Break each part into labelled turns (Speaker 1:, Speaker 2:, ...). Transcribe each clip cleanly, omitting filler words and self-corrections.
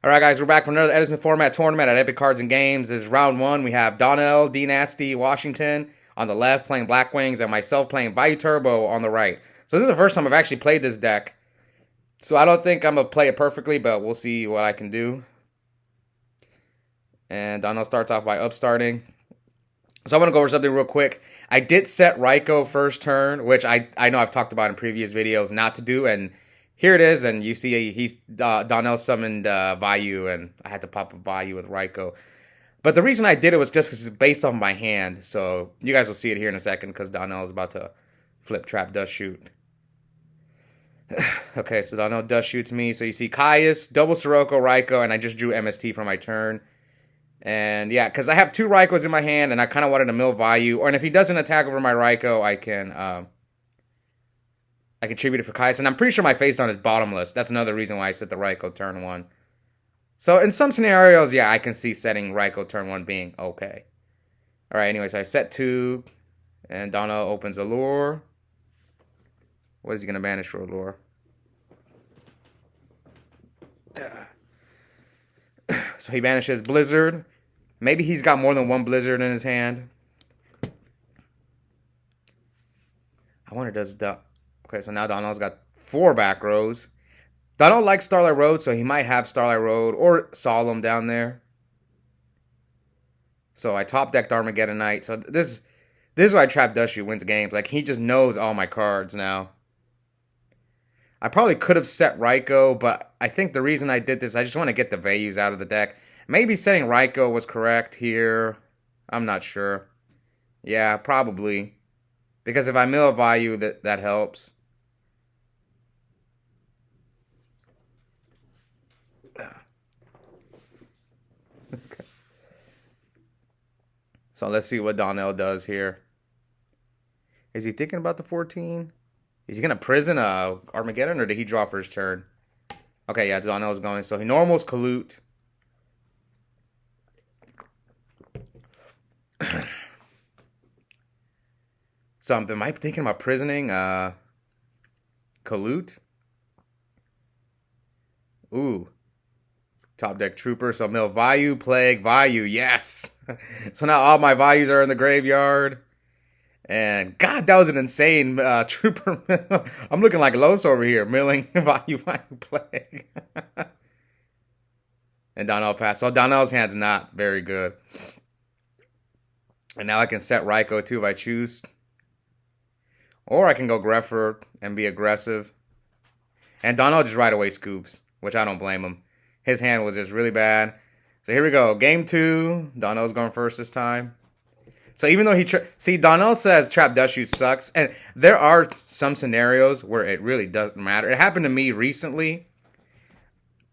Speaker 1: All right, guys, we're back for another Edison format tournament at Epic Cards and Games. This is round one. We have Donnell, dnasty, Washington on the left playing Blackwings, and myself playing Vayu Turbo on the right. So this is the first time I've actually played this deck. So I don't think I'm going to play it perfectly, but we'll see what I can do. And Donnell starts off by upstarting. So I want to go over something real quick. I did set Raikou first turn, which I know I've talked about in previous videos not to do, and here it is, and you see he's Donnell summoned Vayu, and I had to pop a Vayu with Raikou. But the reason I did it was just because it's based on my hand, so you guys will see it here in a second because Donnell is about to flip trap dust shoot. Okay, so Donnell dust shoots me, so you see Caius, double Sirocco, Raikou, and I just drew MST for my turn. And yeah, because I have two Raikous in my hand, and I kind of wanted to mill Vayu. And if he doesn't attack over my Raikou, I can tribute it for Caius. And I'm pretty sure my face down is bottomless. That's another reason why I set the Raikou turn one. So in some scenarios, yeah, I can see setting Raikou turn one being okay. All right, anyways, I set two, and Donnell opens Allure. What is he going to banish for Allure? So he banishes Blizzard. Maybe he's got more than one Blizzard in his hand. I wonder does the... Okay, so now Donnell's got 4 back rows. Donnell likes Starlight Road, so he might have Starlight Road or Solemn down there. So I top decked Armageddon Knight. So this is why Trap Dusty wins games. Like, he just knows all my cards now. I probably could have set Raikou, but I think the reason I did this, I just want to get the Vayus out of the deck. Maybe setting Raikou was correct here. I'm not sure. Yeah, probably. Because if I mill a Vayu, that helps. Okay. So let's see what Donnell does here. Is he thinking about the 14? Is he going to prison Armageddon, or did he draw for his turn? Okay, yeah, Donnell's going. So he normals Kalute. So am I thinking about prisoning Kalute? Ooh. Top deck Trooper. So mill Vayu, Plague, Vayu. Yes! So now all my Vayus are in the graveyard. And God, that was an insane Trooper mill. I'm looking like Los over here, milling Vayu, Plague. And Donnell passed. So Donnell's hand's not very good. And now I can set Raikou too if I choose. Or I can go Greffer and be aggressive. And Donnell just right away scoops, which I don't blame him. His hand was just really bad. So here we go. Game 2. Donnell's going first this time. So even though see, Donnell says Trap Dust Shoot sucks. And there are some scenarios where it really doesn't matter. It happened to me recently.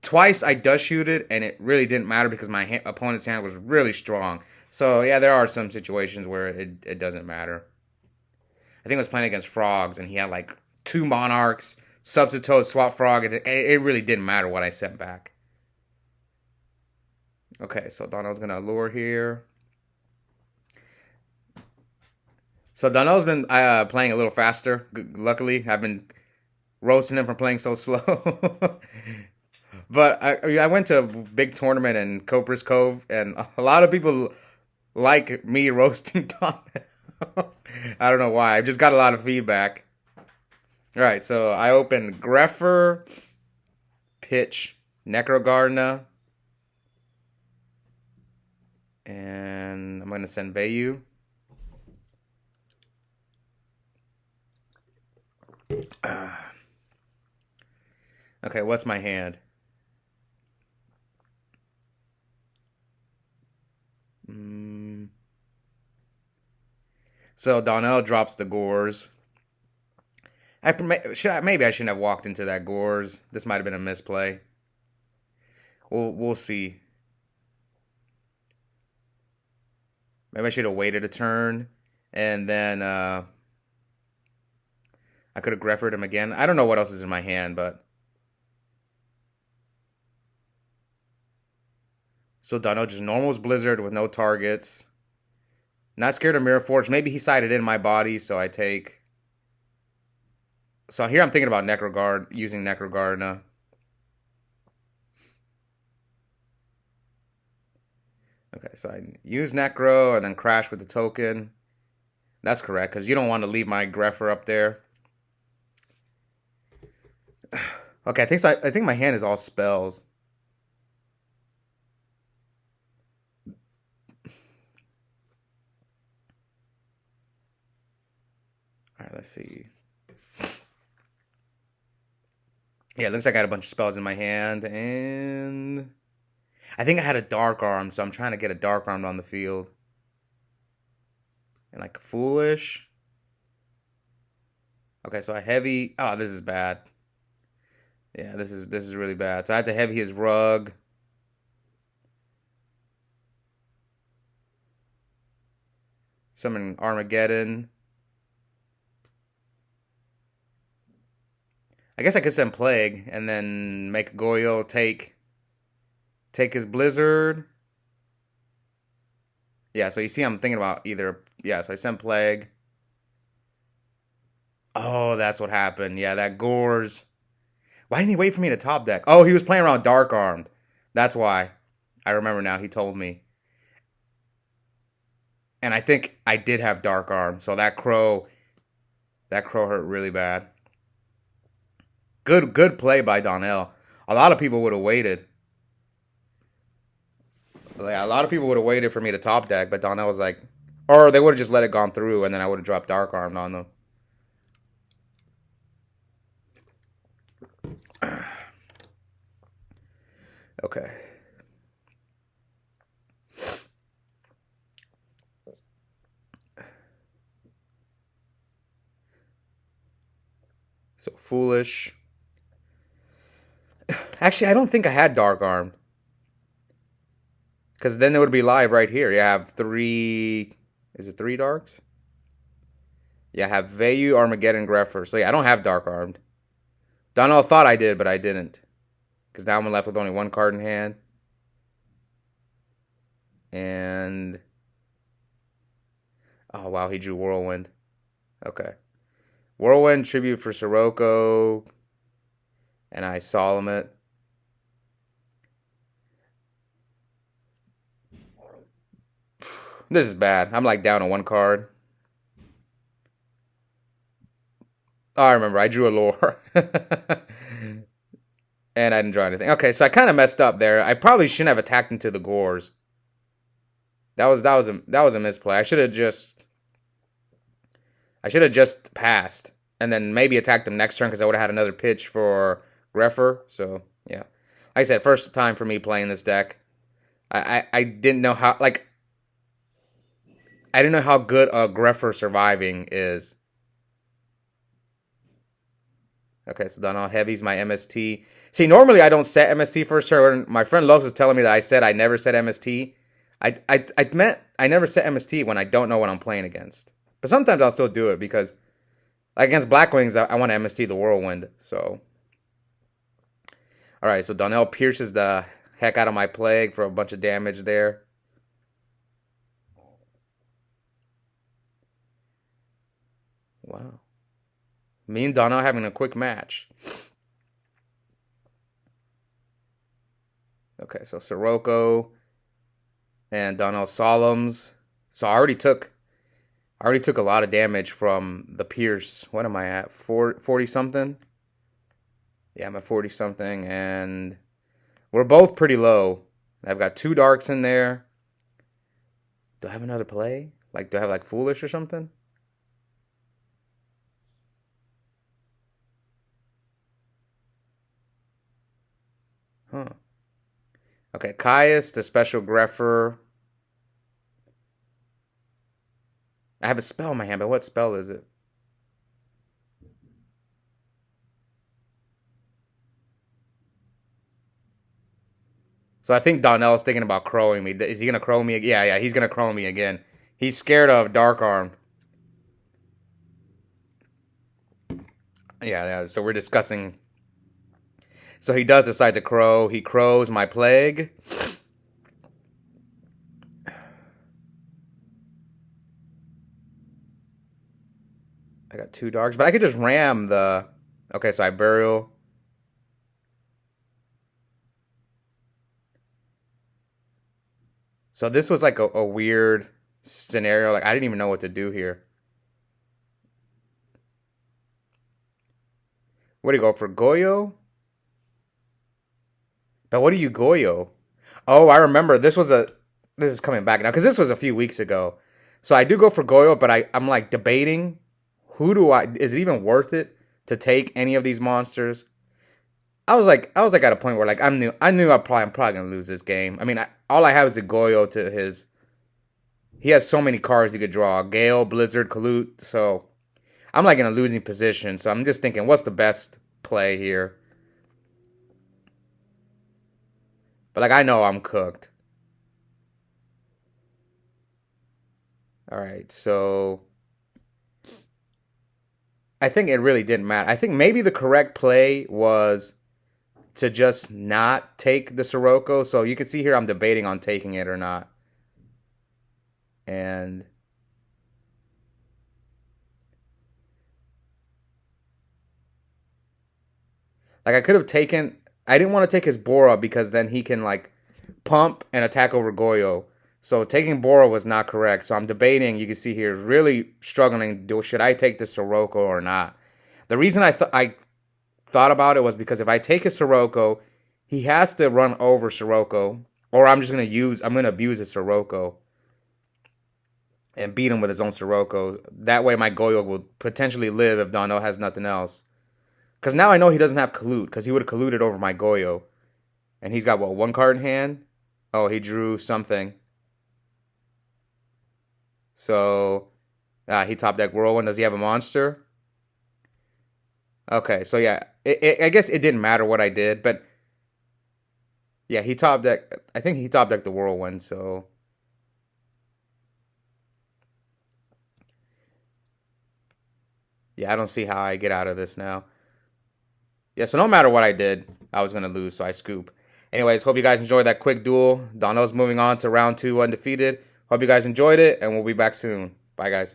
Speaker 1: Twice I dust shooted, and it really didn't matter because my opponent's hand was really strong. So yeah, there are some situations where it doesn't matter. I think I was playing against Frogs, and he had like 2 Monarchs, Substitute, Swap Frog. It really didn't matter what I sent back. Okay, so Donnell's going to Allure here. So Donnell's been playing a little faster, luckily. I've been roasting him for playing so slow. But I went to a big tournament in Copra's Cove, and a lot of people like me roasting Donnell. I don't know why. I've just got a lot of feedback. Alright, so I opened Greffer, Pitch, Necrogardener, and I'm going to send Vayu. Okay, what's my hand? So Donnell drops the Gores. Maybe I shouldn't have walked into that Gores. This might have been a misplay. We'll see. Maybe I should have waited a turn, and then I could have Greffered him again. I don't know what else is in my hand, but so Donnell just normals Blizzard with no targets. Not scared of Mirror Forge. Maybe he sided in my body, so I take. So here I'm thinking about using Necrogardener. Okay, so I use Necro and then crash with the token. That's correct, because you don't want to leave my Greffer up there. Okay, I think my hand is all spells. All right, let's see. Yeah, it looks like I had a bunch of spells in my hand, and I think I had a Dark Arm, so I'm trying to get a Dark Arm on the field. And like Foolish. Okay, so I heavy. Oh, this is bad. Yeah, this is really bad. So I had to heavy his Rug. Summon Armageddon. I guess I could send Plague and then make Goyle take his Blizzard. Yeah, so you see I'm thinking about either. Yeah, so I sent Plague. Oh, that's what happened. Yeah, that Gores. Why didn't he wait for me to top deck? Oh, he was playing around Dark Armed. That's why. I remember now. He told me. And I think I did have Dark Arm. So that crow hurt really bad. Good play by Donnell. A lot of people would have waited. Yeah, a lot of people would have waited for me to top deck, but Donnell was like, or they would have just let it gone through, and then I would have dropped Dark Armed on them. Okay. So Foolish. Actually, I don't think I had Dark Armed. Because then it would be live right here. You have three... Is it 3 Darks? Yeah, I have Vayu, Armageddon, Greffer. So yeah, I don't have Dark Armed. Donnell thought I did, but I didn't. Because now I'm left with only 1 card in hand. And... Oh, wow, he drew Whirlwind. Okay. Whirlwind, tribute for Sirocco. And I Solemn it. This is bad. I'm like down to 1 card. Oh, I remember. I drew a lore. And I didn't draw anything. Okay, so I kind of messed up there. I probably shouldn't have attacked into the Gores. That was a misplay. I should have just passed and then maybe attacked him next turn because I would have had another pitch for Greffer. So yeah, like I said, first time for me playing this deck. I didn't know how I didn't know how good a Greffer surviving is. Okay, so Donnell heavies my MST. See, normally I don't set MST first turn. My friend Loves is telling me that I said I never set MST. I meant I never set MST when I don't know what I'm playing against. But sometimes I'll still do it because like against Blackwings, I want to MST the Whirlwind. So, all right, so Donnell pierces the heck out of my Plague for a bunch of damage there. Wow. Me and Donnell having a quick match. Okay, so Sirocco and Donnell Solemns. So I already took a lot of damage from the Pierce. What am I at? 40 something? Yeah, I'm at 40 something, and we're both pretty low. I've got 2 Darks in there. Do I have another play? Like, do I have like Foolish or something? Huh. Okay, Caius, the special Greffer. I have a spell in my hand, but what spell is it? So I think Donnell's thinking about crowing me. Is he going to crow me? Yeah, he's going to crow me again. He's scared of Dark Arm. Yeah, so we're discussing. So he does decide to crow. He crows my Plague. I got 2 Darks, but I could just ram the... Okay, so I Burial. So this was like a weird scenario. Like I didn't even know what to do here. What do you go for, Goyo? But what do you Goyo? Oh, I remember this is coming back now because this was a few weeks ago. So I do go for Goyo, but I'm like debating is it even worth it to take any of these monsters? I was like at a point where like I knew I'm probably gonna lose this game. I mean, all I have is a Goyo to his. He has so many cards he could draw: Gale, Blizzard, Kalut. So I'm like in a losing position. So I'm just thinking, what's the best play here? But like I know I'm cooked. All right, so I think it really didn't matter. I think maybe the correct play was to just not take the Sirocco. So you can see here I'm debating on taking it or not. And like I could have taken I didn't want to take his Bora because then he can like pump and attack over Goyo. So taking Bora was not correct. So I'm debating, you can see here, really struggling. Should I take the Sirocco or not? The reason I thought about it was because if I take a Sirocco, he has to run over Sirocco, or I'm gonna abuse a Sirocco and beat him with his own Sirocco. That way my Goyo will potentially live if Donnell has nothing else. Because now I know he doesn't have Kalut, because he would have Kaluted over my Goyo. And he's got, what, one card in hand? Oh, he drew something. So, he top deck Whirlwind. Does he have a monster? Okay, so yeah, I guess it didn't matter what I did, but yeah, he top deck. I think he top decked the Whirlwind, so yeah, I don't see how I get out of this now. Yeah, so no matter what I did, I was gonna lose, so I scoop. Anyways, hope you guys enjoyed that quick duel. Donnell's moving on to round 2 undefeated. Hope you guys enjoyed it, and we'll be back soon. Bye, guys.